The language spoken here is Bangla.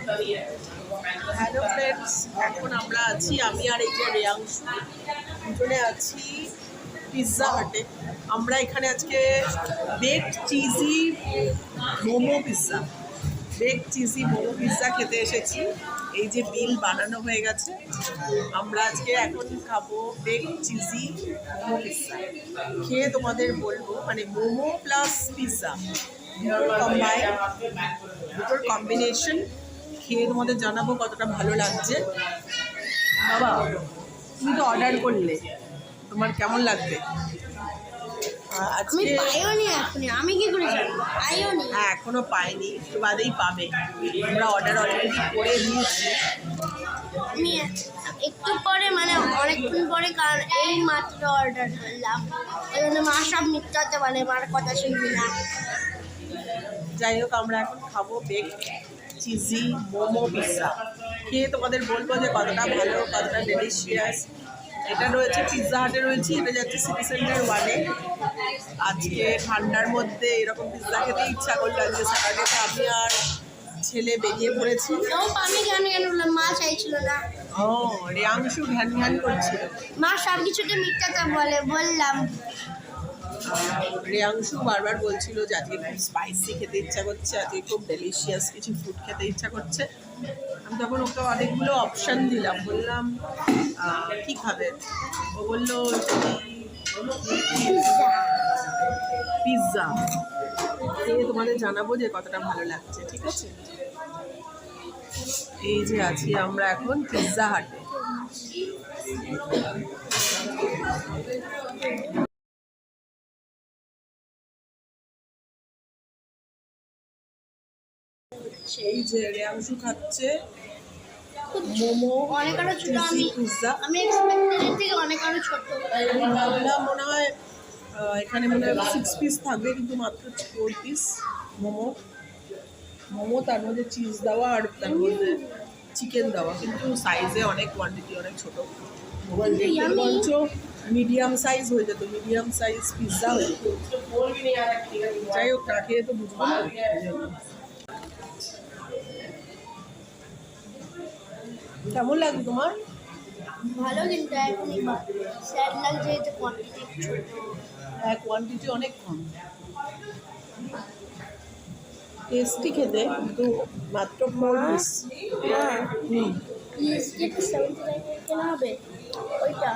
হ্যালো ফ্রেন্ডস, এখন আমরা আছি, আমি আর এই যে রেয়াংশু দুজনে আছি পিৎজা হাটে। আমরা এখানে আজকে বেকড চিজি মোমো পিৎজা খেতে এসেছি। এই যে বিল বানানো হয়ে গেছে, আমরা আজকে এখন খাবো বেকড চিজি মোমো পিৎজা। খেয়ে তোমাদের বলবো, মানে মোমো প্লাস পিৎজা দুটোর কম্বিনেশন খেয়ে তোমাদের জানাবো কতটা ভালো লাগছে। বাবা, তুমি তো অর্ডার করলে, তোমার কেমন লাগবে? আজকে আমি কি করে জানবো? হ্যাঁ, এখনো পাইনি, একটু বাদেই পাবে। আমরা অর্ডার অলরেডি করে দিয়েছি। আমি একটু পরে, মানে অনেকক্ষণ পরে, কারণ এই মাত্র অর্ডার করলাম। ওই জন্য মা সব মিথ্যাতে বলে, মার কথা শুনবি না। যাই হোক, আমরা এখন খাবো বেকড চিজি মোমো পিৎজা। খেয়ে তোমাদের বলবো যে কতটা ভালো, কতটা ডেলিশিয়াস। এটা রয়েছে পিৎজা হাটে রয়েছে, এটা যাচ্ছে সিটি সেন্টার 1-এ। আজকে ঠান্ডার মধ্যে এরকম পিৎজা খেতে ইচ্ছা করলো। আজকে স্যাটারডেতে আমি আর ছেলে বেরিয়ে পড়েছি। আমি কেন বললাম, মা চাইছিল না। ও, রেয়াংশু ঘ্যান ঘ্যান করছিল। মা সব কিছুতে মিথ্যাতে বলে, বললাম। রেয়াংশু বারবার বলছিল যে আজকে খুব স্পাইসি খেতে ইচ্ছা করছে, আজকে খুব ডেলিশিয়াস কিছু ফুড খেতে ইচ্ছা করছে। আমি তখন ওকে অনেকগুলো অপশান দিলাম, বললাম কি খাবে? ও বললো পিৎজা। খেয়ে তোমাদের জানাবো যে কতটা ভালো লাগছে, ঠিক আছে? এই যে আছি আমরা এখন পিৎজা হাটে। এই যে রেয়াংশু খাচ্ছে মোমো অনেক আরো ছোট। পিৎজা। আমি এক্সপেক্টেড থেকে অনেক আরো ছোট। আমি ভাবলাম মনে হয় এখানে মনে হয় 6 পিস থাকবে, কিন্তু মাত্র 4 পিস মোমো, তার মধ্যে চিজ দেওয়া আর তার মধ্যে চিকেন দেওয়া, কিন্তু সাইজে অনেক কোয়ান্টিটি অনেক ছোটো। বরঞ্চ মিডিয়াম সাইজ হয়ে যেত, মিডিয়াম সাইজ পিৎজা হয়ে যেত। যাই হোক, না খেয়ে তো বুঝবো না। কেমন লাগবে তোমার? ভালো, কিন্তু এখনই স্যাড লাগছে, এতে কোয়ান্টিটি ছোট। হ্যাঁ, কোয়ান্টিটি অনেক কম, টেস্টি খেতে, কিন্তু মাত্র 4 পিস। প্লিজ, যেটা 79 কেনা হবে ওইটা।